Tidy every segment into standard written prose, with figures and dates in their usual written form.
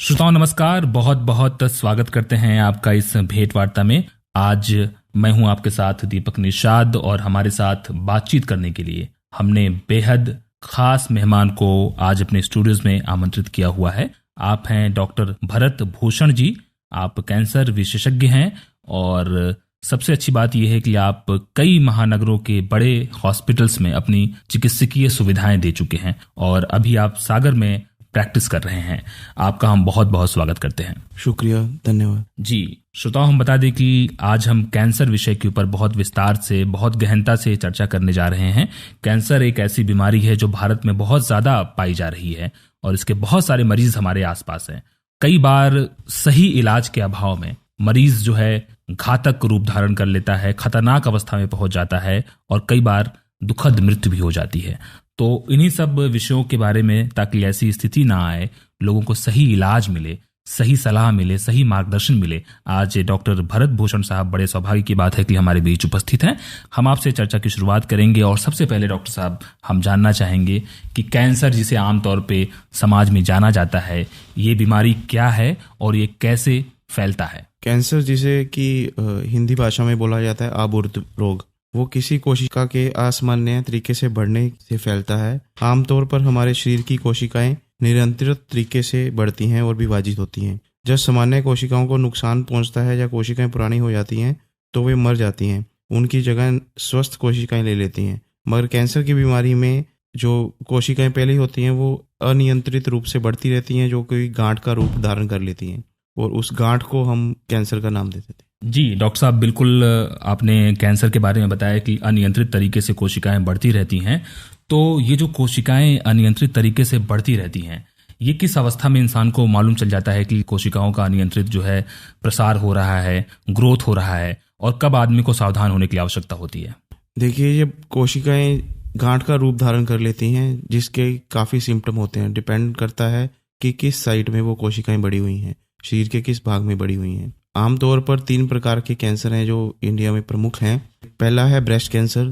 श्रोताओं नमस्कार, बहुत बहुत स्वागत करते हैं आपका इस भेंट वार्ता में। आज मैं हूं आपके साथ दीपक निषाद और हमारे साथ बातचीत करने के लिए हमने बेहद खास मेहमान को आज अपने स्टूडियोज में आमंत्रित किया हुआ है। आप हैं डॉक्टर भरत भूषण जी। आप कैंसर विशेषज्ञ हैं और सबसे अच्छी बात यह है कि आप कई महानगरों के बड़े हॉस्पिटल्स में अपनी चिकित्सकीय सुविधाएं दे चुके हैं और अभी आप सागर में प्रैक्टिस कर रहे हैं। आपका हम बहुत बहुत स्वागत करते हैं। शुक्रिया, धन्यवाद जी। श्रोताओं, हम बता दें कि आज हम कैंसर विषय के ऊपर बहुत विस्तार से, बहुत गहनता से चर्चा करने जा रहे हैं। कैंसर एक ऐसी बीमारी है जो भारत में बहुत ज्यादा पाई जा रही है और इसके बहुत सारे मरीज हमारे आसपास हैं। कई बार सही इलाज के अभाव में मरीज जो है घातक रूप धारण कर लेता है, खतरनाक अवस्था में पहुंच जाता है और कई बार दुखद मृत्यु भी हो जाती है। तो इन्हीं सब विषयों के बारे में, ताकि ऐसी स्थिति ना आए, लोगों को सही इलाज मिले, सही सलाह मिले, सही मार्गदर्शन मिले, आज डॉक्टर भरत भूषण साहब, बड़े सौभाग्य की बात है कि हमारे बीच उपस्थित हैं। हम आपसे चर्चा की शुरुआत करेंगे और सबसे पहले डॉक्टर साहब, हम जानना चाहेंगे कि कैंसर, जिसे आमतौर पे समाज में जाना जाता है, ये बीमारी क्या है और ये कैसे फैलता है? कैंसर, जिसे कि हिंदी भाषा में बोला जाता है आबुर्द रोग, वो किसी कोशिका के असामान्य तरीके से बढ़ने से फैलता है। आमतौर पर हमारे शरीर की कोशिकाएं निरंतर तरीके से बढ़ती हैं और विभाजित होती हैं। जब सामान्य कोशिकाओं को नुकसान पहुंचता है या कोशिकाएं पुरानी हो जाती हैं तो वे मर जाती हैं, उनकी जगह स्वस्थ कोशिकाएं ले लेती हैं। मगर कैंसर की बीमारी में जो कोशिकाएं पहले होती हैं वो अनियंत्रित रूप से बढ़ती रहती हैं, जो कोई गांठ का रूप धारण कर लेती हैं और उस गांठ को हम कैंसर का नाम देते थे। जी डॉक्टर साहब, बिल्कुल आपने कैंसर के बारे में बताया कि अनियंत्रित तरीके से कोशिकाएं बढ़ती रहती हैं। तो ये जो कोशिकाएं अनियंत्रित तरीके से बढ़ती रहती हैं, ये किस अवस्था में इंसान को मालूम चल जाता है कि कोशिकाओं का अनियंत्रित जो है प्रसार हो रहा है, ग्रोथ हो रहा है, और कब आदमी को सावधान होने की आवश्यकता होती है? देखिए, ये कोशिकाएं गांठ का रूप धारण कर लेती हैं, जिसके काफ़ी सिम्टम होते हैं। डिपेंड करता है कि किस साइड में वो कोशिकाएं बढ़ी हुई हैं, शरीर के किस भाग में बढ़ी हुई हैं। आमतौर पर 3 प्रकार के कैंसर हैं जो इंडिया में प्रमुख हैं। पहला है ब्रेस्ट कैंसर,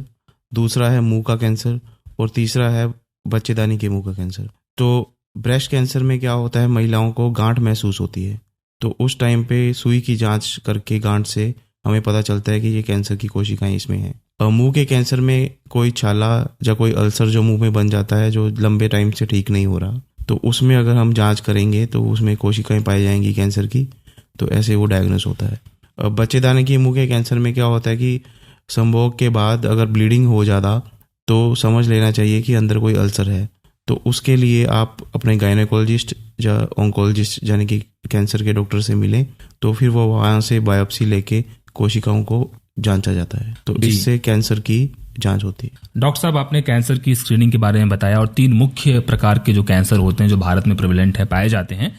दूसरा है मुंह का कैंसर और तीसरा है बच्चेदानी के मुंह का कैंसर। तो ब्रेस्ट कैंसर में क्या होता है, महिलाओं को गांठ महसूस होती है, तो उस टाइम पे सुई की जांच करके गांठ से हमें पता चलता है कि ये कैंसर की कोशिकाएं इसमें हैं। और मुंह के कैंसर में कोई छाला या कोई अल्सर जो मुंह में बन जाता है, जो लंबे टाइम से ठीक नहीं हो रहा, तो उसमें अगर हम जांच करेंगे तो उसमें कोशिकाएं पाई जाएंगी कैंसर की, तो ऐसे वो डायग्नोस होता है। अब बच्चेदानी के मुंह के कैंसर में क्या होता है कि संभोग के बाद अगर ब्लीडिंग हो ज़्यादा तो समझ लेना चाहिए कि अंदर कोई अल्सर है। तो उसके लिए आप अपने गायनेकोलॉजिस्ट या ऑन्कोलॉजिस्ट यानी कि कैंसर के डॉक्टर से मिलें, तो फिर वो वहाँ से बायोप्सी लेके कोशिकाओं को जांचा जाता है, तो इससे कैंसर की जांच होती है। डॉक्टर साहब, आपने कैंसर की स्क्रीनिंग के बारे में बताया और 3 मुख्य प्रकार के जो कैंसर होते हैं जो भारत में प्रेवलेंट है, पाए जाते हैं।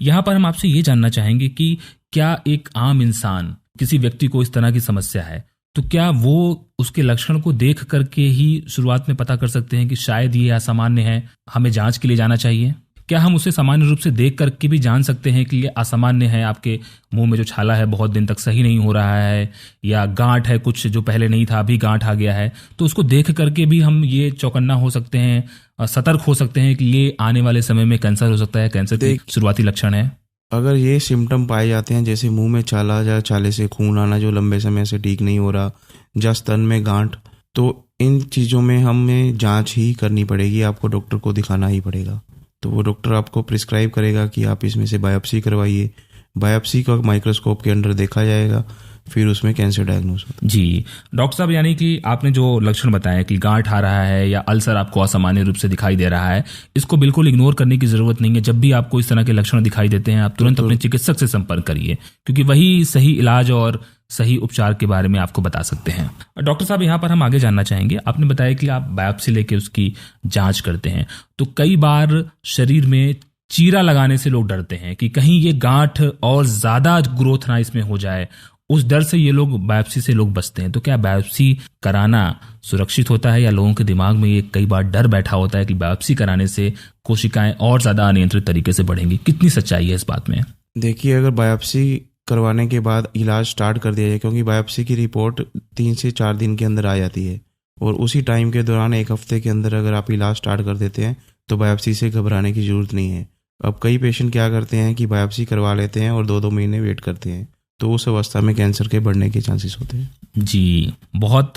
यहाँ पर हम आपसे ये जानना चाहेंगे कि क्या एक आम इंसान, किसी व्यक्ति को इस तरह की समस्या है, तो क्या वो उसके लक्षण को देख करके ही शुरुआत में पता कर सकते हैं कि शायद ये असामान्य है, हमें जांच के लिए जाना चाहिए? क्या हम उसे सामान्य रूप से देख करके भी जान सकते हैं कि ये असामान्य है, आपके मुंह में जो छाला है बहुत दिन तक सही नहीं हो रहा है, या गांठ है कुछ जो पहले नहीं था अभी गांठ आ गया है, तो उसको देख करके भी हम ये चौकन्ना हो सकते हैं, सतर्क हो सकते हैं कि ये आने वाले समय में कैंसर हो सकता है, कैंसर के शुरुआती लक्षण है? अगर ये सिम्टम पाए जाते हैं, जैसे मुंह में छाला या छाले से खून आना जो लंबे समय से ठीक नहीं हो रहा, या स्तन में गांठ, तो इन चीज़ों में हमें जांच ही करनी पड़ेगी, आपको डॉक्टर को दिखाना ही पड़ेगा। तो वो डॉक्टर आपको प्रिस्क्राइब करेगा कि आप इसमें से बायोप्सी करवाइए। बायोप्सी का माइक्रोस्कोप के अंदर देखा जाएगा, फिर उसमें कैंसर डायग्नोस होता है। जी डॉक्टर साहब, यानी कि आपने जो लक्षण बताया कि गांठ आ रहा है या अल्सर आपको असामान्य रूप से दिखाई दे रहा है, इसको बिल्कुल इग्नोर करने की जरूरत नहीं है। जब भी आपको इस तरह के लक्षण दिखाई देते हैं, आप तुरंत अपने चिकित्सक से संपर्क करिए, क्योंकि वही सही इलाज और सही उपचार के बारे में आपको बता सकते हैं। डॉक्टर साहब, यहाँ पर हम आगे जानना चाहेंगे, आपने बताया कि आप बायोप्सी लेके उसकी जांच करते हैं, तो कई बार शरीर में चीरा लगाने से लोग डरते हैं कि कहीं ये गांठ और ज्यादा ग्रोथ ना इसमें हो जाए, उस डर से ये लोग बायोप्सी से लोग बचते हैं। तो क्या बायोप्सी कराना सुरक्षित होता है, या लोगों के दिमाग में ये कई बार डर बैठा होता है कि बायोप्सी कराने से कोशिकाएं और ज्यादा अनियंत्रित तरीके से बढ़ेंगी? कितनी सच्चाई है इस बात में? देखिए, अगर बायोप्सी करवाने के बाद इलाज स्टार्ट कर दिया जाए, क्योंकि बायोप्सी की रिपोर्ट 3 से 4 दिन के अंदर आ जाती है, और उसी टाइम के दौरान 1 हफ्ते के अंदर अगर आप इलाज स्टार्ट कर देते हैं तो बायोप्सी से घबराने की जरूरत नहीं है। अब कई पेशेंट क्या करते हैं कि बायोप्सी करवा लेते हैं और 2-2 महीने वेट करते हैं, तो उस अवस्था में कैंसर के बढ़ने के चांसेस होते हैं। जी, बहुत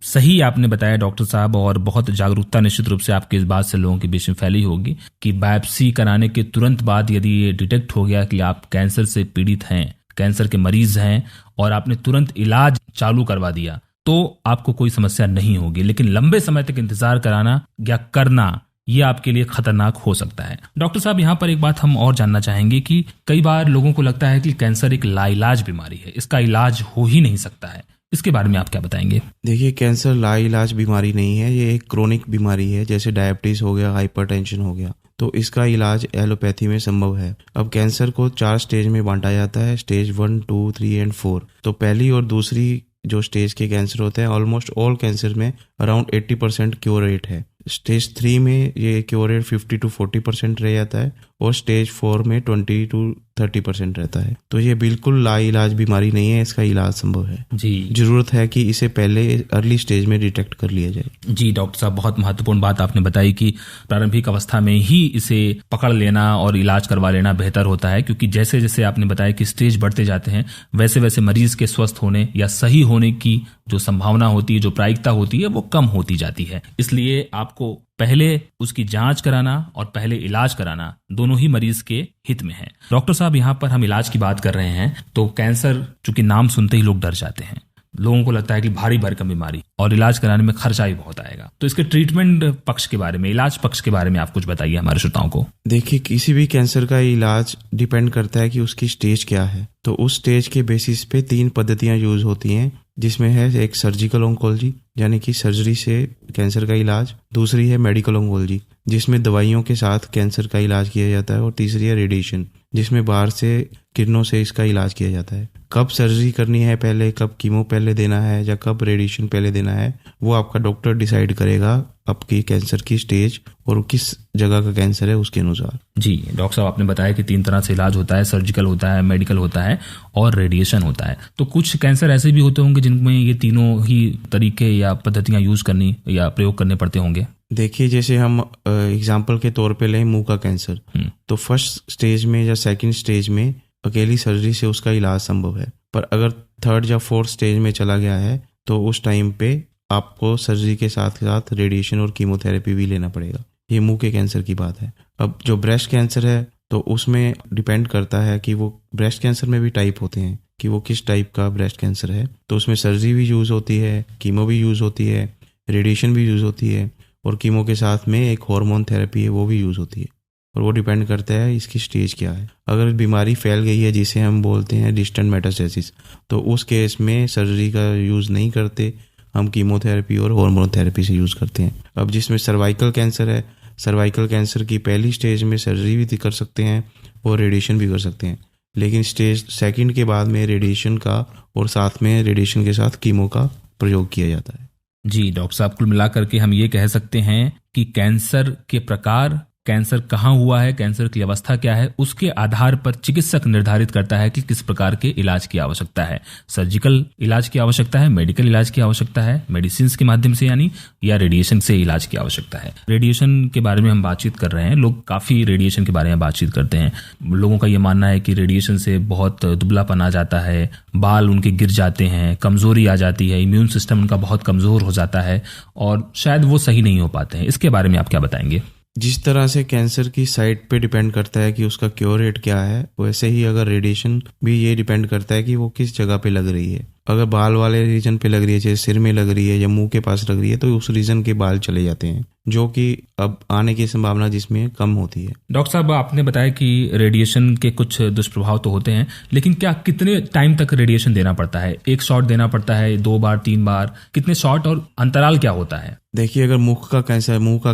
सही आपने बताया डॉक्टर साहब, और बहुत जागरूकता निश्चित रूप से आपके इस बात से लोगों के बीच में फैली होगी कि बायोप्सी कराने के तुरंत बाद यदि ये डिटेक्ट हो गया कि आप कैंसर से पीड़ित हैं, कैंसर के मरीज हैं, और आपने तुरंत इलाज चालू करवा दिया तो आपको कोई समस्या नहीं होगी। लेकिन लंबे समय तक इंतजार कराना या करना, ये आपके लिए खतरनाक हो सकता है। डॉक्टर साहब, यहाँ पर एक बात हम और जानना चाहेंगे कि कई बार लोगों को लगता है कि कैंसर एक लाइलाज बीमारी है, इसका इलाज हो ही नहीं सकता है, इसके बारे में आप क्या बताएंगे? देखिए, कैंसर लाइलाज बीमारी नहीं है, ये एक क्रोनिक बीमारी है। जैसे डायबिटीज हो गया, हाइपरटेंशन हो गया, तो इसका इलाज एलोपैथी में संभव है। अब कैंसर को 4 स्टेज में बांटा जाता है, स्टेज 1, 2, 3 एंड 4। तो पहली और दूसरी जो स्टेज के कैंसर होते हैं, ऑलमोस्ट ऑल कैंसर में अराउंड 80% क्योर रेट है। स्टेज 3 में ये क्योर रेट 50 to 40% रह जाता है, और स्टेज 4 में 20 to 30% रहता है। तो ये बिल्कुल लाइलाज बीमारी नहीं है, इसका इलाज संभव है। जी, जरूरत है कि इसे पहले अर्ली स्टेज में डिटेक्ट कर लिया जाए। जी डॉक्टर साहब, बहुत महत्वपूर्ण बात आपने बताई कि प्रारंभिक अवस्था में ही इसे पकड़ लेना और इलाज करवा लेना बेहतर होता है, क्योंकि जैसे जैसे आपने बताया कि स्टेज बढ़ते जाते हैं, वैसे वैसे मरीज के स्वस्थ होने या सही होने की जो संभावना होती है, जो प्रायिकता होती है, वो कम होती जाती है। इसलिए आपको पहले उसकी जांच कराना और पहले इलाज कराना दोनों ही मरीज के हित में है। डॉक्टर साहब, यहाँ पर हम इलाज की बात कर रहे हैं, तो कैंसर चूंकि नाम सुनते ही लोग डर जाते हैं, लोगों को लगता है कि भारी भरकम बीमारी और इलाज कराने में खर्चा ही बहुत आएगा। तो इसके ट्रीटमेंट पक्ष के बारे में, इलाज पक्ष के बारे में आप कुछ बताइए हमारे श्रोताओं को। देखिए, किसी भी कैंसर का इलाज डिपेंड करता है कि उसकी स्टेज क्या है। तो उस स्टेज के बेसिस पे 3 पद्धतियां यूज होती हैं, जिसमें है एक सर्जिकल ऑन्कोलॉजी, यानी कि सर्जरी से कैंसर का इलाज। दूसरी है मेडिकल ऑन्कोलॉजी, जिसमें दवाइयों के साथ कैंसर का इलाज किया जाता है। और तीसरी है रेडिएशन, जिसमें बाहर से किरणों से इसका इलाज किया जाता है। कब सर्जरी करनी है पहले, कब कीमो पहले देना है या कब रेडिएशन पहले देना है, वो आपका डॉक्टर डिसाइड करेगा आपकी कैंसर की स्टेज और किस जगह का कैंसर है उसके अनुसार। जी डॉक्टर साहब, आपने बताया कि 3 तरह से इलाज होता है, सर्जिकल होता है, मेडिकल होता है और रेडिएशन होता है। तो कुछ कैंसर ऐसे भी होते होंगे जिनमें ये तीनों ही तरीके या पद्धतियां यूज करनी या प्रयोग करने पड़ते होंगे? देखिए, जैसे हम एग्जाम्पल के तौर पे लें मुंह का कैंसर, तो फर्स्ट स्टेज में या सेकंड स्टेज में अकेली सर्जरी से उसका इलाज संभव है। पर अगर 3rd या 4th स्टेज में चला गया है तो उस टाइम पे आपको सर्जरी के साथ साथ रेडिएशन और कीमोथेरेपी भी लेना पड़ेगा। ये मुंह के कैंसर की बात है। अब जो ब्रेस्ट कैंसर है, तो उसमें डिपेंड करता है कि वो ब्रेस्ट कैंसर में भी टाइप होते हैं कि वो किस टाइप का ब्रेस्ट कैंसर है। तो उसमें सर्जरी भी यूज होती है, कीमो भी यूज होती है, रेडिएशन भी यूज होती है, और कीमो के साथ में एक हार्मोन थेरेपी है वो भी यूज होती है। और वो डिपेंड करता है इसकी स्टेज क्या है। अगर बीमारी फैल गई है, जिसे हम बोलते हैं डिस्टेंट मेटास्टेसिस, तो उस केस में सर्जरी का यूज नहीं करते, हम कीमोथेरेपी और हार्मोन थेरेपी से यूज करते हैं। अब जिसमें सर्वाइकल कैंसर है, सर्वाइकल कैंसर की पहली स्टेज में सर्जरी भी कर सकते हैं और रेडिएशन भी कर सकते हैं, लेकिन स्टेज 2nd के बाद में रेडिएशन का और साथ में रेडिएशन के साथ कीमो का प्रयोग किया जाता है। जी डॉक्टर साहब, कुल मिलाकर के हम ये कह सकते हैं कि कैंसर के प्रकार, कैंसर कहाँ हुआ है, कैंसर की अवस्था क्या है, उसके आधार पर चिकित्सक निर्धारित करता है कि किस प्रकार के इलाज की आवश्यकता है। सर्जिकल इलाज की आवश्यकता है, मेडिकल इलाज की आवश्यकता है, मेडिसिन के माध्यम से यानी, या रेडिएशन से इलाज की आवश्यकता है। रेडिएशन के बारे में हम बातचीत कर रहे हैं, लोग काफी रेडिएशन के बारे में बातचीत करते हैं। लोगों का ये मानना है कि रेडिएशन से बहुत दुबलापन आ जाता है, बाल उनके गिर जाते हैं, कमजोरी आ जाती है, इम्यून सिस्टम उनका बहुत कमजोर हो जाता है और शायद वो सही नहीं हो पाते हैं। इसके बारे में आप क्या बताएंगे? जिस तरह से कैंसर की साइट पे डिपेंड करता है कि उसका क्योर रेट क्या है, वैसे ही अगर रेडिएशन भी ये डिपेंड करता है कि वो किस जगह पे लग रही है। अगर बाल वाले रीजन पे लग रही है, जैसे सिर में लग रही है या मुंह के पास लग रही है, तो उस रीजन के बाल चले जाते हैं, जो कि अब आने की संभावना जिसमें कम होती है। डॉक्टर साहब, आपने बताया कि रेडिएशन के कुछ दुष्प्रभाव तो होते हैं, लेकिन क्या कितने टाइम तक रेडिएशन देना पड़ता है? 1 शॉट देना पड़ता है, 2 बार, 3 बार? कितने शॉट और अंतराल क्या होता है? देखिए, अगर मुंह का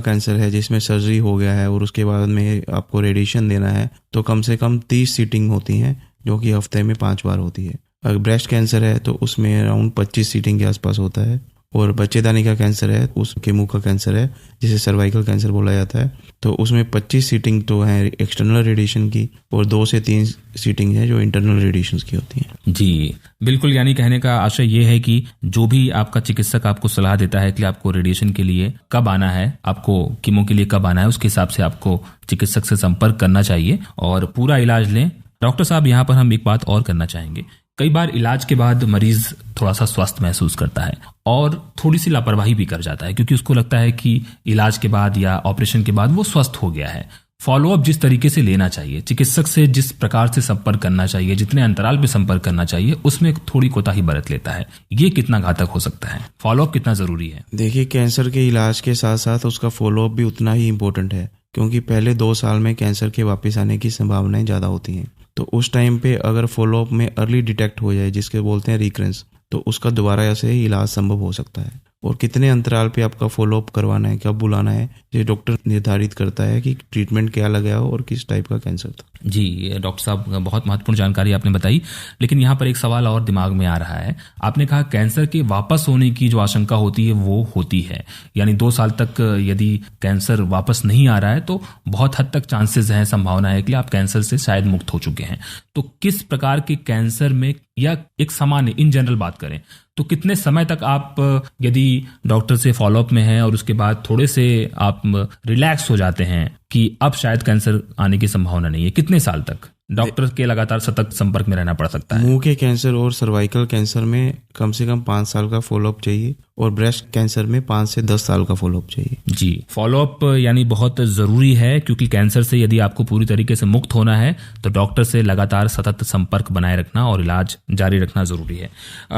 कैंसर है जिसमें सर्जरी हो गया है और उसके बाद में आपको रेडिएशन देना है, तो कम से कम 30 सीटिंग होती हैं, जो कि हफ्ते में 5 बार होती है। अगर ब्रेस्ट कैंसर है तो उसमें अराउंड 25 सीटिंग के आसपास होता है, और बच्चेदानी का कैंसर है, उसके मुंह का कैंसर है जिसे सर्वाइकल कैंसर बोला जाता है, तो उसमें 25 सीटिंग तो है एक्सटर्नल रेडिएशन की और 2 से 3 सीटिंग है जो इंटरनल रेडिएशन की होती हैं। जी बिल्कुल, यानी कहने का आशय ये है कि जो भी आपका चिकित्सक आपको सलाह देता है कि आपको रेडिएशन के लिए कब आना है, आपको कीमो के लिए कब आना है, उसके हिसाब से आपको चिकित्सक से संपर्क करना चाहिए और पूरा इलाज लें। डॉक्टर साहब, यहाँ पर हम एक बात और करना चाहेंगे। कई बार इलाज के बाद मरीज थोड़ा सा स्वस्थ महसूस करता है और थोड़ी सी लापरवाही भी कर जाता है, क्योंकि उसको लगता है कि इलाज के बाद या ऑपरेशन के बाद वो स्वस्थ हो गया है। फॉलोअप जिस तरीके से लेना चाहिए, चिकित्सक से जिस प्रकार से संपर्क करना चाहिए, जितने अंतराल पे संपर्क करना चाहिए, उसमें थोड़ी कोताही बरत लेता है। ये कितना घातक हो सकता है? फॉलोअप कितना जरूरी है? देखिए, कैंसर के इलाज के साथ साथ उसका फॉलोअप भी उतना ही इम्पोर्टेंट है, क्योंकि पहले 2 साल में कैंसर के वापस आने की संभावनाएं ज़्यादा होती हैं। तो उस टाइम पे अगर फॉलोअप में अर्ली डिटेक्ट हो जाए, जिसके बोलते हैं रिकरेंस, तो उसका दोबारा ऐसे इलाज संभव हो सकता है। और कितने अंतराल पे आपका फॉलोअप करवाना है, कब बुलाना है, ये डॉक्टर निर्धारित करता है कि ट्रीटमेंट क्या लगाया हो और किस टाइप का कैंसर था। जी डॉक्टर साहब, बहुत महत्वपूर्ण जानकारी आपने बताई, लेकिन यहाँ पर एक सवाल और दिमाग में आ रहा है। आपने कहा कैंसर के वापस होने की जो आशंका होती है वो होती है, यानी 2 साल तक यदि कैंसर वापस नहीं आ रहा है तो बहुत हद तक चांसेस हैं, संभावना है कि आप कैंसर से शायद मुक्त हो चुके हैं। तो किस प्रकार के कैंसर में, या एक सामान्य इन जनरल बात करें तो कितने समय तक आप यदि डॉक्टर से फॉलोअप में हैं और उसके बाद थोड़े से आप रिलैक्स हो जाते हैं कि अब शायद कैंसर आने की संभावना नहीं है, कितने साल तक डॉक्टर के लगातार सतत संपर्क में रहना पड़ सकता है? मुंह के कैंसर और सर्वाइकल कैंसर में कम से कम 5 साल का फॉलोअप चाहिए और ब्रेस्ट कैंसर में 5 से 10 साल का फॉलोअप चाहिए। जी, फॉलोअप यानी बहुत जरूरी है, क्योंकि कैंसर से यदि आपको पूरी तरीके से मुक्त होना है तो डॉक्टर से लगातार सतत संपर्क बनाए रखना और इलाज जारी रखना जरूरी है।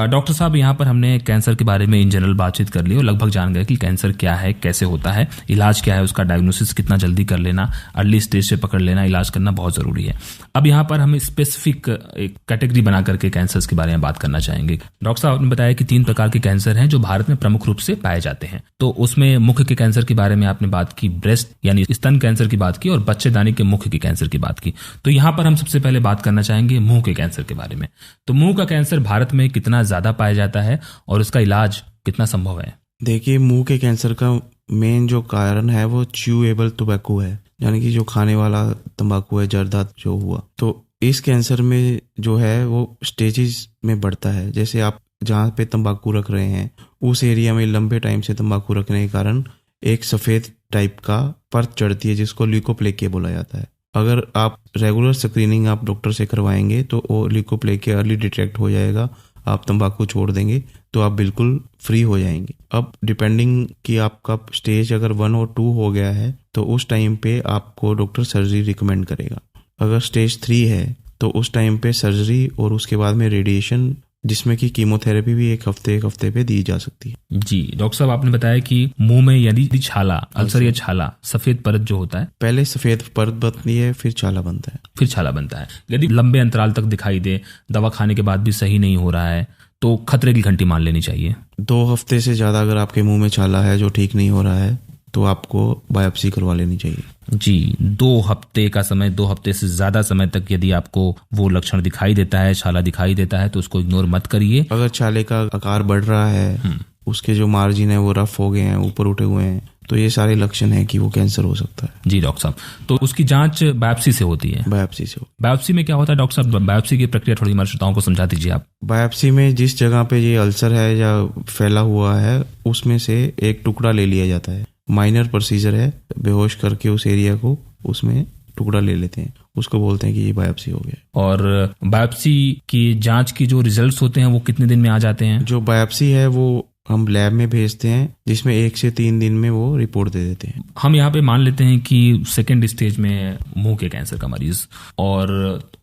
डॉक्टर साहब, यहाँ पर हमने कैंसर के बारे में इन जनरल बातचीत कर ली और लगभग जान गए कि कैंसर क्या है, कैसे होता है, इलाज क्या है, उसका डायग्नोसिस कितना जल्दी कर लेना, अर्ली स्टेज से पकड़ लेना, इलाज करना बहुत जरूरी है। अब यहाँ पर हम स्पेसिफिक एक कैटेगरी बना करके कैंसर्स के बारे में बात करना चाहेंगे। डॉक्टर साहब, आपने बताया कि 3 प्रकार के कैंसर हैं जो भारत में प्रमुख रूप से पाए जाते हैं। तो उसमें मुख के कैंसर के बारे में आपने बात की, ब्रेस्ट यानी स्तन कैंसर की बात की और बच्चेदानी के मुख के कैंसर की बात की। तो यहाँ पर हम सबसे पहले बात करना चाहेंगे मुंह के कैंसर के बारे में। तो मुंह का कैंसर भारत में कितना ज्यादा पाया जाता है और उसका इलाज कितना संभव है? देखिए, मुंह के कैंसर का मेन जो कारण है वो च्यूएबल टोबैको है, यानी कि जो खाने वाला तंबाकू है, जर्दा जो हुआ। तो इस कैंसर में जो है वो स्टेजेस में बढ़ता है। जैसे आप जहाँ पे तंबाकू रख रहे हैं उस एरिया में लंबे टाइम से तंबाकू रखने के कारण एक सफ़ेद टाइप का परत चढ़ती है जिसको ल्यूकोप्लेकिया बोला जाता है। अगर आप रेगुलर स्क्रीनिंग आप डॉक्टर से करवाएंगे तो वो ल्यूकोप्लेकिया अर्ली डिटेक्ट हो जाएगा, आप तंबाकू छोड़ देंगे तो आप बिल्कुल फ्री हो जाएंगे। अब डिपेंडिंग कि आपका स्टेज अगर 1 और 2 हो गया है तो उस टाइम पे आपको डॉक्टर सर्जरी रिकमेंड करेगा। अगर स्टेज 3 है तो उस टाइम पे सर्जरी और उसके बाद में रेडिएशन, जिसमें कि कीमोथेरेपी भी एक हफ्ते पे दी जा सकती है। जी डॉक्टर साहब, आपने बताया कि मुंह में यदि छाला, अल्सर या छाला, सफेद परत जो होता है, पहले सफेद परत बनती है फिर छाला बनता है। फिर छाला बनता है। यदि लंबे अंतराल तक दिखाई दे, दवा खाने के बाद भी सही नहीं हो रहा है, तो खतरे की घंटी मान लेनी चाहिए। 2 हफ्ते से ज्यादा अगर आपके मुंह में छाला है जो ठीक नहीं हो रहा है तो आपको बायोप्सी करवा लेनी चाहिए। जी, 2 हफ्ते का समय, 2 हफ्ते से ज्यादा समय तक यदि आपको वो लक्षण दिखाई देता है, छाला दिखाई देता है, तो उसको इग्नोर मत करिए। अगर छाले का आकार बढ़ रहा है, उसके जो मार्जिन है वो रफ हो गए हैं, ऊपर उठे हुए हैं, तो ये सारे लक्षण हैं कि वो कैंसर हो सकता है। जी डॉक्टर साहब, तो उसकी जांच बायोप्सी से होती है? बायोप्सी से। बायोप्सी में क्या होता है डॉक्टर साहब? बायोप्सी की प्रक्रिया थोड़ी हमारे श्रोताओं को समझा दीजिए आप। बायोप्सी में जिस जगह पे ये अल्सर है या फैला हुआ है उसमें से एक टुकड़ा ले लिया जाता है। माइनर प्रोसीजर है, बेहोश करके उस एरिया को उसमें टुकड़ा ले लेते हैं, उसको बोलते हैं कि ये बायोप्सी हो गया। और बायोप्सी की जांच की जो रिजल्ट्स होते हैं वो कितने दिन में आ जाते हैं? जो बायोप्सी है वो हम लैब में भेजते हैं, जिसमें 1 से 3 दिन में वो रिपोर्ट दे देते हैं। हम यहाँ पे मान लेते हैं कि 2nd स्टेज में मुंह के कैंसर का मरीज और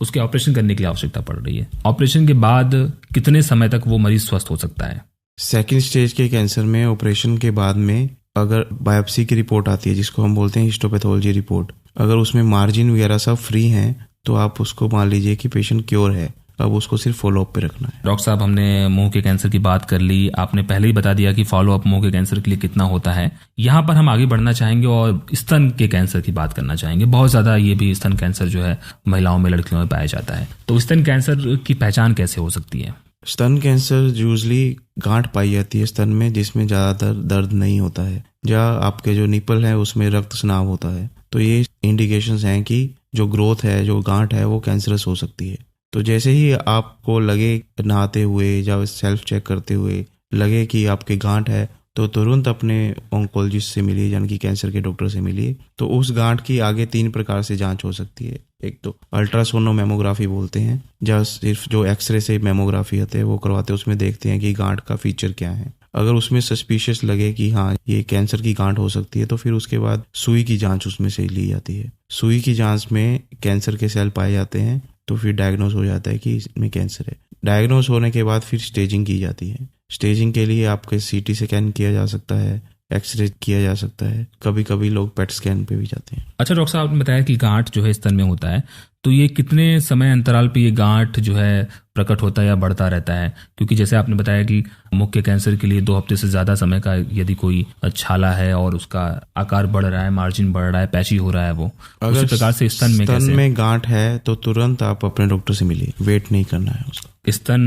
उसके ऑपरेशन करने की आवश्यकता पड़ रही है। ऑपरेशन के बाद कितने समय तक वो मरीज स्वस्थ हो सकता है? 2nd स्टेज के कैंसर में ऑपरेशन के बाद में अगर बायोप्सी की रिपोर्ट आती है, जिसको हम बोलते हैं हिस्टोपैथोलॉजी रिपोर्ट, अगर उसमें मार्जिन वगैरह सब फ्री हैं तो आप उसको मान लीजिए कि पेशेंट क्योर है। अब उसको सिर्फ फॉलोअप पे रखना है। डॉक्टर साहब, हमने मुंह के कैंसर की बात कर ली, आपने पहले ही बता दिया कि फॉलोअप मुंह के कैंसर के लिए कितना होता है। यहाँ पर हम आगे बढ़ना चाहेंगे और स्तन के कैंसर की बात करना चाहेंगे। बहुत ज्यादा ये भी स्तन कैंसर जो है महिलाओं में, लड़कियों में पाया जाता है। तो स्तन कैंसर की पहचान कैसे हो सकती है? स्तन कैंसर यूजली गांठ पाई जाती है स्तन में, जिसमें ज़्यादातर दर्द नहीं होता है, जहाँ आपके जो निपल है उसमें रक्त स्राव होता है। तो ये इंडिकेशंस हैं कि जो ग्रोथ है, जो गांठ है, वो कैंसरस हो सकती है। तो जैसे ही आपको लगे नहाते हुए या सेल्फ चेक करते हुए लगे कि आपके गांठ है, तो तुरंत अपने ऑन्कोलॉजिस्ट से मिलिए, यानी कि कैंसर के डॉक्टर से मिलिए। तो उस गांठ की आगे 3 प्रकार से जांच हो सकती है। एक तो अल्ट्रासोनोमेमोग्राफी बोलते हैं, जहाँ सिर्फ जो एक्सरे से मेमोग्राफी होते हैं वो करवाते हैं, उसमें देखते हैं कि गांठ का फीचर क्या है। अगर उसमें सस्पिशियस लगे कि हाँ ये कैंसर की गांठ हो सकती है, तो फिर उसके बाद सुई की जांच उसमें से ली जाती है। सुई की जांच में कैंसर के सेल पाए जाते हैं, तो फिर डायग्नोज हो जाता है कि इसमें कैंसर है। डायग्नोज होने के बाद फिर स्टेजिंग की जाती है। स्टेजिंग के लिए आपके सीटी स्कैन किया जा सकता है, एक्सरे किया जा सकता है, कभी कभी लोग पेट स्कैन पे भी जाते हैं। अच्छा डॉक्टर साहब, आपने बताया कि गांठ जो है स्तन में होता है, तो ये कितने समय अंतराल पे ये गांठ जो है प्रकट होता है या बढ़ता रहता है? क्योंकि जैसे आपने बताया कि मुख्य कैंसर के लिए 2 हफ्ते से ज्यादा समय का यदि कोई छाला है और उसका आकार बढ़ रहा है, मार्जिन बढ़ रहा है, पैची हो रहा है, वो उसी प्रकार से स्तन में गांठ है तो तुरंत आप अपने डॉक्टर से मिलिए, वेट नहीं करना है उसका। स्तन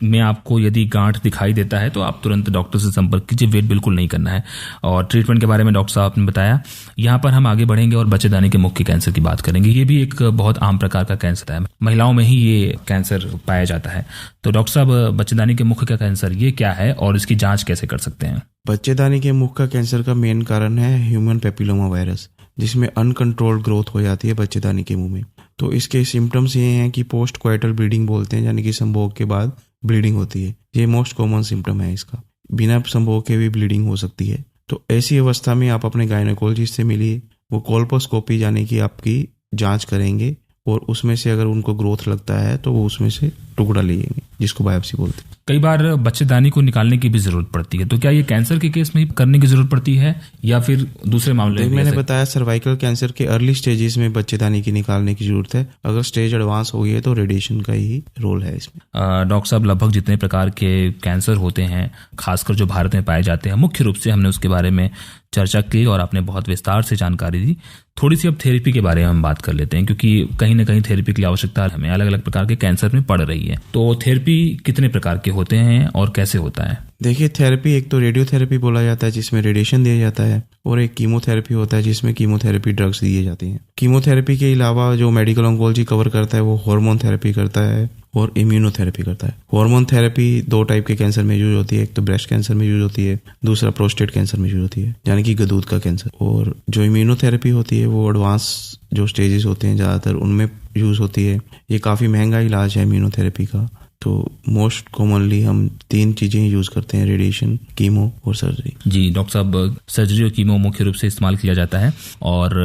में आपको यदि गांठ दिखाई देता है तो आप तुरंत डॉक्टर से संपर्क कीजिए, वेट बिल्कुल नहीं करना है। और ट्रीटमेंट के बारे में डॉक्टर साहब ने बताया। यहाँ पर हम आगे बढ़ेंगे और बच्चेदानी के मुख्य कैंसर की बात करेंगे। ये भी एक बहुत आम प्रकार का कैंसर है, महिलाओं में ही ये कैंसर पाया जाता है। तो डॉक्टर साहब, बच्चेदानी के मुख्य कैंसर ये क्या है और इसकी जांच कैसे कर सकते हैं? बच्चेदानी के मुख्य कैंसर का मेन कारण है ह्यूमन पेपिलोमा वायरस, जिसमें अनकंट्रोल्ड ग्रोथ हो जाती है बच्चेदानी के मुंह में। तो इसके सिम्टम्स ये हैं कि पोस्ट क्वाइटल ब्लीडिंग बोलते हैं, यानी कि संभोग के बाद ब्लीडिंग होती है। ये मोस्ट कॉमन सिम्टम है इसका। बिना संभोग के भी ब्लीडिंग हो सकती है। तो ऐसी अवस्था में आप अपने गायनेकोलॉजिस्ट से मिलिए, वो कोल्पोस्कोपी यानी कि आपकी जांच करेंगे, और उसमें से अगर उनको ग्रोथ लगता है तो वो उसमें से टुकड़ा लेंगे, जिसको बायोप्सी बोलते हैं। कई बार बच्चेदानी को निकालने की भी जरूरत पड़ती है, तो क्या ये कैंसर के केस में ही करने की जरूरत पड़ती है या फिर दूसरे मामले में? मैंने बताया सर्वाइकल कैंसर के अर्ली स्टेजेस में बच्चेदानी की निकालने की जरूरत है। अगर स्टेज एडवांस हो गई है तो रेडिएशन का ही रोल है इसमें। डॉक्टर साहब, लगभग जितने प्रकार के कैंसर होते हैं, खासकर जो भारत में पाए जाते हैं, मुख्य रूप से हमने उसके बारे में चर्चा की और आपने बहुत विस्तार से जानकारी दी। थोड़ी सी अब थेरेपी के बारे में हम बात कर लेते हैं, क्योंकि कहीं ना कहीं थेरेपी की आवश्यकता हमें अलग अलग प्रकार के कैंसर में पड़ रही है। तो थेरेपी कितने प्रकार के होते हैं और कैसे होता है? देखिए, थेरेपी एक तो रेडियोथेरेपी बोला जाता है, जिसमें रेडिएशन दिया जाता है, और एक कीमोथेरेपी होता है, जिसमें कीमोथेरेपी ड्रग्स दिए जाते हैं। कीमोथेरेपी के अलावा जो मेडिकल ऑन्कोलॉजी कवर करता है वो हार्मोन थेरेपी करता है और इम्यूनोथेरेपी करता है। हार्मोन थेरेपी 2 टाइप के कैंसर में यूज होती है, एक तो ब्रेस्ट कैंसर में यूज होती है, दूसरा प्रोस्टेट कैंसर में यूज होती है, यानी कि गदूद का कैंसर। और जो इम्यूनोथेरेपी होती है वो एडवांस जो स्टेजेस होते हैं ज़्यादातर उनमें यूज होती है। ये काफ़ी महंगा इलाज है इम्यूनोथेरेपी का। तो मोस्ट कॉमनली हम 3 चीजें यूज करते हैं, रेडिएशन, कीमो और सर्जरी। जी डॉक्टर साहब, सर्जरी और कीमो मुख्य रूप से इस्तेमाल किया जाता है। और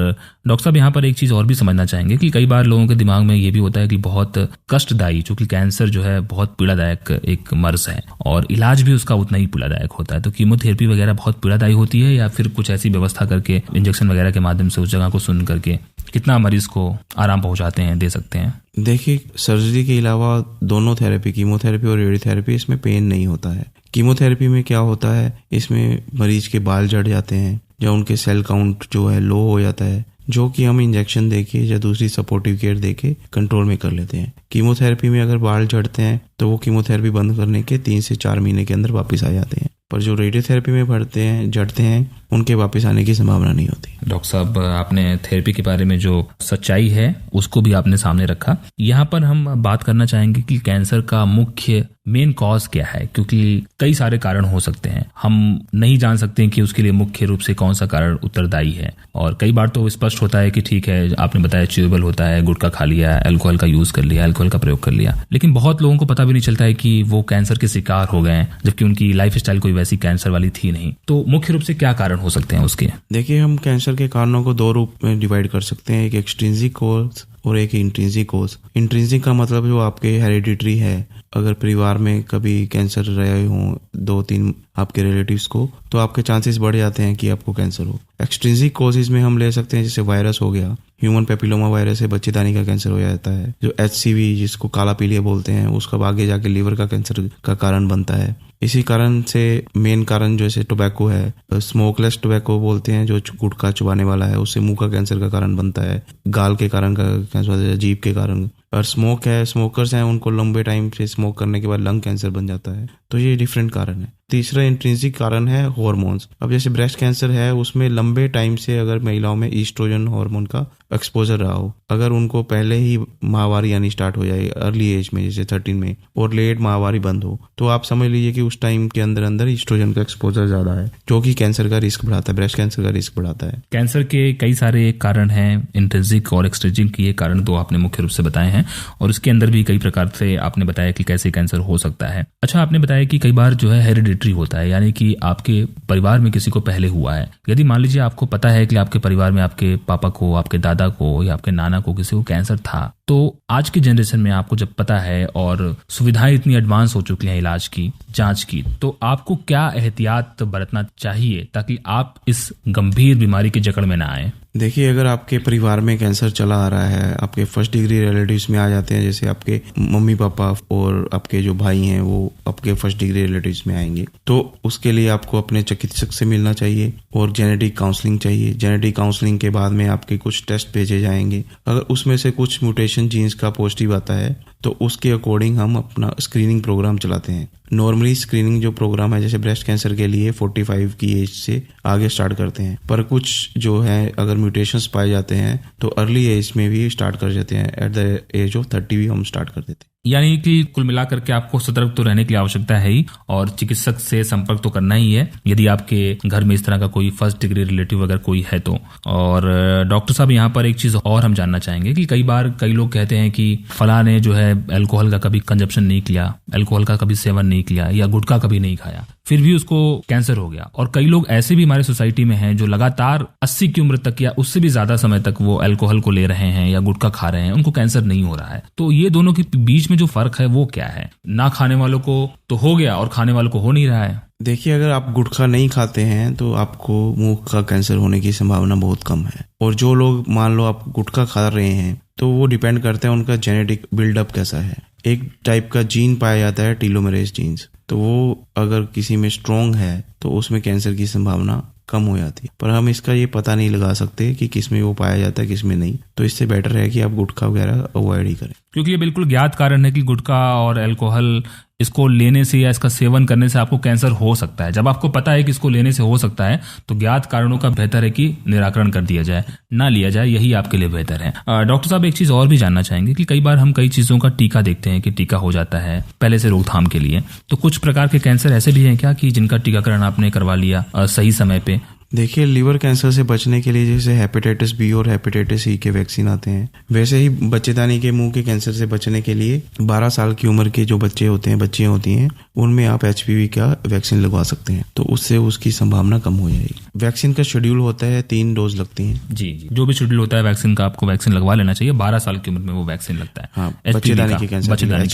डॉक्टर साहब, यहाँ पर एक चीज और भी समझना चाहेंगे कि कई बार लोगों के दिमाग में ये भी होता है कि बहुत कष्टदायी, चूंकि कैंसर जो है बहुत पीड़ादायक एक मर्ज है और इलाज भी उसका उतना ही पीड़ादायक होता है। तो कीमोथेरेपी वगैरह बहुत पीड़ादायी होती है या फिर कुछ ऐसी व्यवस्था करके इंजेक्शन वगैरह के माध्यम से उस जगह को सुन करके कितना मरीज को आराम पहुंचाते हैं, दे सकते हैं? देखिए, सर्जरी के अलावा दोनों थेरेपी, कीमोथेरेपी और रेडियोथेरेपी, इसमें पेन नहीं होता है। कीमोथेरेपी में क्या होता है, इसमें मरीज के बाल झड़ जाते हैं या उनके सेल काउंट जो है लो हो जाता है, जो कि हम इंजेक्शन देके या दूसरी सपोर्टिव केयर देके कंट्रोल में कर लेते हैं। कीमोथेरेपी में अगर बाल झड़ते हैं तो वो कीमोथेरेपी बंद करने के 3 से 4 महीने के अंदर वापस आ जाते हैं, पर जो रेडियोथेरेपी में झड़ते हैं उनके वापस आने की संभावना नहीं होती। डॉक्टर साहब, आपने थेरेपी के बारे में जो सच्चाई है उसको भी आपने सामने रखा। यहाँ पर हम बात करना चाहेंगे कि कैंसर का मुख्य मेन कॉज क्या है, क्योंकि कई सारे कारण हो सकते हैं। हम नहीं जान सकते कि उसके लिए मुख्य रूप से कौन सा कारण उत्तरदायी है। और कई बार तो स्पष्ट होता है कि ठीक है, आपने बताया च्यूएबल होता है, गुटखा खा लिया, अल्कोहल का यूज कर लिया, अल्कोहल का प्रयोग कर लिया, लेकिन बहुत लोगों को पता भी नहीं चलता है कि वो कैंसर के शिकार हो गए, जबकि उनकी लाइफस्टाइल कोई वैसी कैंसर वाली थी नहीं। तो मुख्य रूप से क्या कारण हो सकते हैं उसके? देखिए, हम कैंसर के कारणों को 2 रूप में डिवाइड कर सकते हैं, एक एक्सट्रिंसिक कॉज और एक इंट्रिंसिक कॉज। इंट्रिंसिक का मतलब जो आपके हेरिडिटरी है, अगर परिवार में कभी कैंसर रहे हों 2-3 आपके रिलेटिव्स को, तो आपके चांसेस बढ़ जाते हैं कि आपको कैंसर हो। एक्सट्रिंसिक कॉजेज में हम ले सकते हैं, जैसे वायरस हो गया, ह्यूमन पेपिलोमा वायरस से बच्चेदानी का कैंसर हो जाता है। जो HCV जिसको काला पीलिया बोलते हैं, उसका आगे जाके लीवर का कैंसर का कारण बनता है। इसी कारण से मेन कारण जैसे टोबैको है, स्मोकलेस टोबैको बोलते हैं, जो गुटखा चुबाने वाला है, उससे मुंह का कैंसर का कारण बनता है, गाल के कारण का कैंसर, जीभ के कारण, और स्मोक है, स्मोकर्स हैं, उनको लंबे टाइम से स्मोक करने के बाद लंग कैंसर बन जाता है। तो ये डिफरेंट कारण है। तीसरा इंट्रिंसिक कारण है हार्मोन्स। अब जैसे ब्रेस्ट कैंसर है, उसमें लंबे टाइम से अगर महिलाओं में ईस्ट्रोजन हार्मोन का एक्सपोजर रहा हो, अगर उनको पहले ही माहवारी आनी स्टार्ट हो जाए अर्ली एज में, जैसे 13 में, और लेट माहवारी बंद हो, तो आप समझ लीजिए कि उस टाइम के अंदर अंदर ईस्ट्रोजन का एक्सपोजर ज्यादा है, जो कि कैंसर का रिस्क बढ़ाता है, ब्रेस्ट कैंसर का रिस्क बढ़ाता है। कैंसर के कई सारे कारण हैं, इंट्रिंसिक और एक्सट्रिंसिक, ये कारण दो आपने मुख्य रूप से बताए हैं, और इसके अंदर भी कई प्रकार से आपने बताया कि कैसे कैंसर हो सकता है। अच्छा, आपने बताया कि कई बार जो है हेरिडिटरी होता है, यानी कि आपके परिवार में किसी को पहले हुआ है। यदि मान लीजिए आपको पता है कि आपके परिवार में आपके पापा को, आपके दादा को या आपके नाना को किसी को कैंसर था, तो आज की जनरेशन में आपको जब पता है और सुविधाएं इतनी एडवांस हो चुकी हैं इलाज की, जांच की, तो आपको क्या एहतियात बरतना चाहिए ताकि आप इस गंभीर बीमारी की जकड़ में ना आए? देखिए, अगर आपके परिवार में कैंसर चला आ रहा है, आपके फर्स्ट डिग्री रिलेटिव्स में आ जाते हैं, जैसे आपके मम्मी पापा और आपके जो भाई हैं वो आपके फर्स्ट डिग्री रिलेटिव्स में आएंगे, तो उसके लिए आपको अपने चिकित्सक से मिलना चाहिए और जेनेटिक काउंसलिंग चाहिए। जेनेटिक काउंसलिंग के बाद में आपके कुछ टेस्ट भेजे जाएंगे। अगर उसमें से कुछ म्यूटेशन जीन्स का पॉजिटिव आता है तो उसके अकॉर्डिंग हम अपना स्क्रीनिंग प्रोग्राम चलाते हैं। नॉर्मली स्क्रीनिंग जो प्रोग्राम है, जैसे ब्रेस्ट कैंसर के लिए 45 की एज से आगे स्टार्ट करते हैं, पर कुछ जो है अगर म्यूटेशंस पाए जाते हैं तो अर्ली एज में भी स्टार्ट कर देते हैं, एट द एज ऑफ 30 भी हम स्टार्ट कर देते हैं। यानी कि कुल मिलाकर के आपको सतर्क तो रहने की आवश्यकता है ही, और चिकित्सक से संपर्क तो करना ही है यदि आपके घर में इस तरह का कोई फर्स्ट डिग्री रिलेटिव अगर कोई है तो। और डॉक्टर साहब, यहाँ पर एक चीज और हम जानना चाहेंगे कि कई बार कई लोग कहते हैं कि फला ने जो है अल्कोहल का कभी कंजप्शन नहीं किया, अल्कोहल का कभी सेवन नहीं किया या गुटखा कभी नहीं खाया, फिर भी उसको कैंसर हो गया। और कई लोग ऐसे भी हमारे सोसाइटी में हैं जो लगातार 80 की उम्र तक या उससे भी ज्यादा समय तक वो अल्कोहल को ले रहे हैं या गुटखा खा रहे हैं, उनको कैंसर नहीं हो रहा है। तो ये दोनों के बीच में जो फर्क है वो क्या है? ना खाने वालों को तो हो गया और खाने वालों को हो नहीं रहा है। देखिए, अगर आप गुटखा नहीं खाते हैं तो आपको मुंह का कैंसर होने की संभावना बहुत कम है। और जो लोग मान लो आप गुटखा खा रहे हैं, तो वो डिपेंड करता है उनका जेनेटिक बिल्डअप कैसा है। एक टाइप का जीन पाया जाता है टीलोमेरेज जीन्स, तो वो अगर किसी में स्ट्रॉन्ग है तो उसमें कैंसर की संभावना कम हो जाती है। पर हम इसका ये पता नहीं लगा सकते कि किस में वो पाया जाता है, किस में नहीं। तो इससे बेटर है कि आप गुटखा वगैरह अवॉइड ही करें, क्योंकि ये बिल्कुल ज्ञात कारण है कि गुटखा और अल्कोहल इसको लेने से या इसका सेवन करने से आपको कैंसर हो सकता है। जब आपको पता है कि इसको लेने से हो सकता है तो ज्ञात कारणों का बेहतर है कि निराकरण कर दिया जाए, ना लिया जाए, यही आपके लिए बेहतर है। डॉक्टर साहब, एक चीज और भी जानना चाहेंगे कि कई बार हम कई चीजों का टीका देखते हैं कि टीका हो जाता है पहले से रोकथाम के लिए, तो कुछ प्रकार के कैंसर ऐसे भी हैं क्या कि जिनका टीकाकरण आपने करवा लिया सही समय पे? देखिए, लिवर कैंसर से बचने के लिए जैसे हेपेटाइटिस बी और हेपेटाइटिस सी के वैक्सीन आते हैं, वैसे ही बच्चेदानी के मुंह के कैंसर से बचने के लिए 12 साल की उम्र के जो बच्चे होते हैं, बच्चियां होती हैं, उनमें आप HPV का वैक्सीन लगवा सकते हैं, तो उससे उसकी संभावना कम हो जाएगी। वैक्सीन का शेड्यूल होता है, 3 डोज लगती हैं। जी, जो भी शेड्यूल होता है वैक्सीन का, आपको वैक्सीन लगवा लेना चाहिए। 12 साल की उम्र में वो वैक्सीन लगता है। हाँ, बच्चेदानी के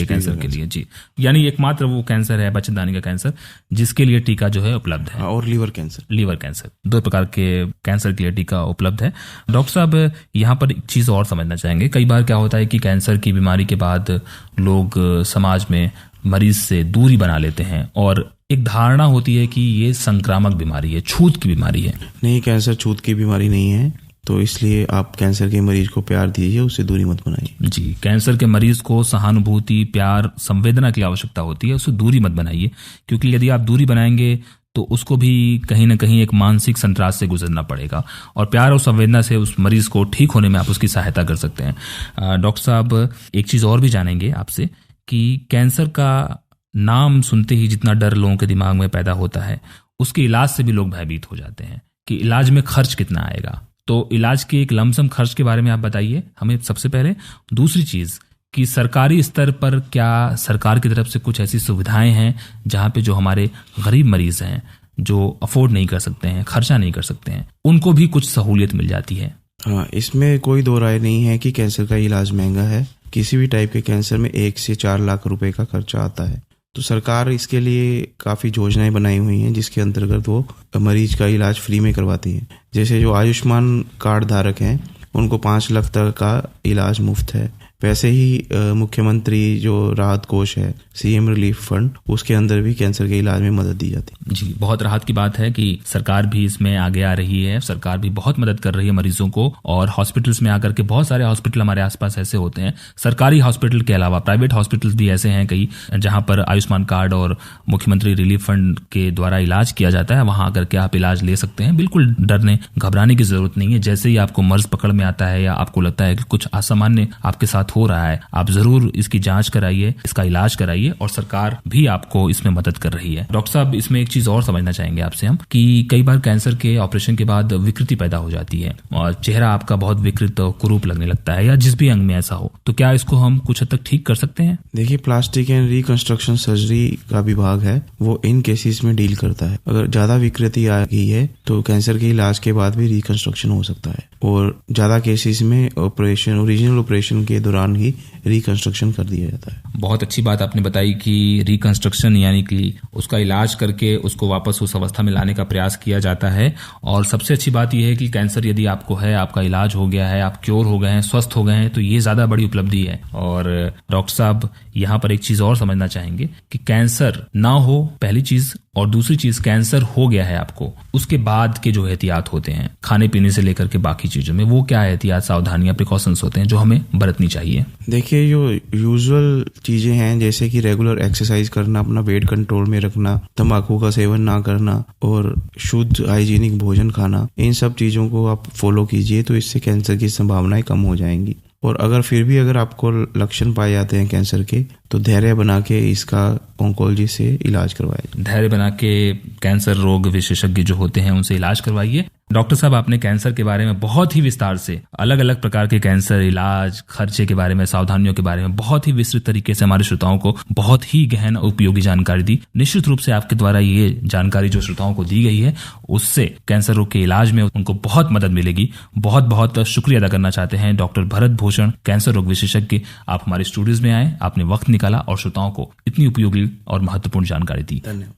कैंसर के लिए। जी, यानी एकमात्र वो कैंसर है बच्चेदानी का कैंसर जिसके लिए टीका जो है उपलब्ध है। और लिवर कैंसर, 2 प्रकार के कैंसर के लिए टीका उपलब्ध है। डॉक्टर साहब, यहाँ पर एक चीज और समझना चाहेंगे, कई बार क्या होता है कि कैंसर की बीमारी के बाद लोग समाज में मरीज से दूरी बना लेते हैं और एक धारणा होती है कि ये संक्रामक बीमारी है, छूत की बीमारी है। नहीं, कैंसर छूत की बीमारी नहीं है, तो इसलिए आप कैंसर के मरीज को प्यार दीजिए, उससे दूरी मत बनाइए। जी, कैंसर के मरीज को सहानुभूति, प्यार, संवेदना की आवश्यकता होती है, उससे दूरी मत बनाइए, क्योंकि यदि आप दूरी बनाएंगे तो उसको भी कहीं ना कहीं एक मानसिक संतरास से गुजरना पड़ेगा, और प्यार और संवेदना से उस मरीज को ठीक होने में आप उसकी सहायता कर सकते हैं। डॉक्टर साहब, एक चीज और भी जानेंगे आपसे कि कैंसर का नाम सुनते ही जितना डर लोगों के दिमाग में पैदा होता है, उसके इलाज से भी लोग भयभीत हो जाते हैं कि इलाज में खर्च कितना आएगा। तो इलाज के एक लमसम खर्च के बारे में आप बताइए हमें सबसे पहले। दूसरी चीज कि सरकारी स्तर पर क्या सरकार की तरफ से कुछ ऐसी सुविधाएं हैं जहां पे जो हमारे गरीब मरीज हैं, जो अफोर्ड नहीं कर सकते हैं, खर्चा नहीं कर सकते हैं, उनको भी कुछ सहूलियत मिल जाती है? हाँ, इसमें कोई दो राय नहीं है कि कैंसर का इलाज महंगा है। किसी भी टाइप के कैंसर में 1 से 4 लाख रुपए का खर्चा आता है। तो सरकार इसके लिए काफ़ी योजनाएं बनाई हुई हैं जिसके अंतर्गत वो मरीज का इलाज फ्री में करवाती है। जैसे जो आयुष्मान कार्ड धारक हैं उनको 5 लाख तक का इलाज मुफ्त है। वैसे ही मुख्यमंत्री जो राहत कोष है, सीएम रिलीफ फंड, उसके अंदर भी कैंसर के इलाज में मदद दी जाती है। जी, बहुत राहत की बात है कि सरकार भी इसमें आगे आ रही है, सरकार भी बहुत मदद कर रही है मरीजों को। और हॉस्पिटल्स में आकर के बहुत सारे हॉस्पिटल हमारे आसपास ऐसे होते हैं, सरकारी हॉस्पिटल के अलावा प्राइवेट हॉस्पिटल्स भी ऐसे हैं कई, जहां पर आयुष्मान कार्ड और मुख्यमंत्री रिलीफ फंड के द्वारा इलाज किया जाता है। वहां आकर के आप इलाज ले सकते हैं, बिल्कुल डरने घबराने की जरूरत नहीं है। जैसे ही आपको मर्ज पकड़ में आता है या आपको लगता है कि कुछ असामान्य आपके साथ हो रहा है, आप जरूर इसकी जांच कराइए, इसका इलाज कराइए, और सरकार भी आपको इसमें मदद कर रही है। डॉक्टर साहब, इसमें एक चीज और समझना चाहेंगे आपसे हम कि कई बार कैंसर के ऑपरेशन के बाद विकृति पैदा हो जाती है और चेहरा आपका बहुत विकृत और कुरूप लगने लगता है, या जिस भी अंग में ऐसा हो, तो क्या इसको हम कुछ हद तक ठीक कर सकते हैं? देखिए, प्लास्टिक एंड रिकंस्ट्रक्शन सर्जरी का विभाग है, वो इन केसेस में डील करता है। अगर ज्यादा विकृति आ गई है तो कैंसर के इलाज के बाद भी रिकंस्ट्रक्शन हो सकता है, और ज्यादा केसेस में ऑपरेशन, ओरिजिनल ऑपरेशन के दौरान ही रिकंस्ट्रक्शन कर दिया जाता है। बहुत अच्छी बात आपने बताई कि रिकंस्ट्रक्शन यानी कि उसका इलाज करके उसको वापस उस अवस्था में लाने का प्रयास किया जाता है। और सबसे अच्छी बात यह है कि कैंसर यदि आपको है, आपका इलाज हो गया है, आप क्योर हो गए हैं, स्वस्थ हो गए हैं, तो ये ज्यादा बड़ी उपलब्धि है। और डॉक्टर साहब, यहाँ पर एक चीज और समझना चाहेंगे कि कैंसर ना हो पहली चीज, और दूसरी चीज कैंसर हो गया है आपको, उसके बाद के जो एहतियात होते हैं खाने पीने से लेकर के बाकी चीजों में, वो क्या एहतियात, सावधानियां, प्रिकॉशंस होते हैं जो हमें बरतनी चाहिए? देखिए, जो यूजुअल चीजें हैं जैसे कि रेगुलर एक्सरसाइज करना, अपना वेट कंट्रोल में रखना, तंबाकू का सेवन ना करना और शुद्ध हाइजीनिक भोजन खाना, इन सब चीजों को आप फॉलो कीजिए तो इससे कैंसर की संभावनाएं कम हो जाएंगी। और अगर आपको लक्षण पाए जाते हैं कैंसर के, तो धैर्य बना के इसका ऑन्कोलॉजी से इलाज करवाइए। धैर्य बना के कैंसर रोग विशेषज्ञ जो होते हैं उनसे इलाज करवाइए। डॉक्टर साहब, आपने कैंसर के बारे में बहुत ही विस्तार से, अलग अलग प्रकार के कैंसर इलाज, खर्चे के बारे में, सावधानियों के बारे में बहुत ही विस्तृत तरीके से हमारे श्रोताओं को बहुत ही गहन उपयोगी जानकारी दी। निश्चित रूप से आपके द्वारा ये जानकारी जो श्रोताओं को दी गई है, उससे कैंसर रोग के इलाज में उनको बहुत मदद मिलेगी। बहुत बहुत शुक्रिया अदा करना चाहते हैं डॉक्टर भरत भूषण, कैंसर रोग विशेषज्ञ। आप हमारे स्टूडियोज में आए, आपने वक्त निकाला और श्रोताओं को इतनी उपयोगी और महत्वपूर्ण जानकारी दी। धन्यवाद।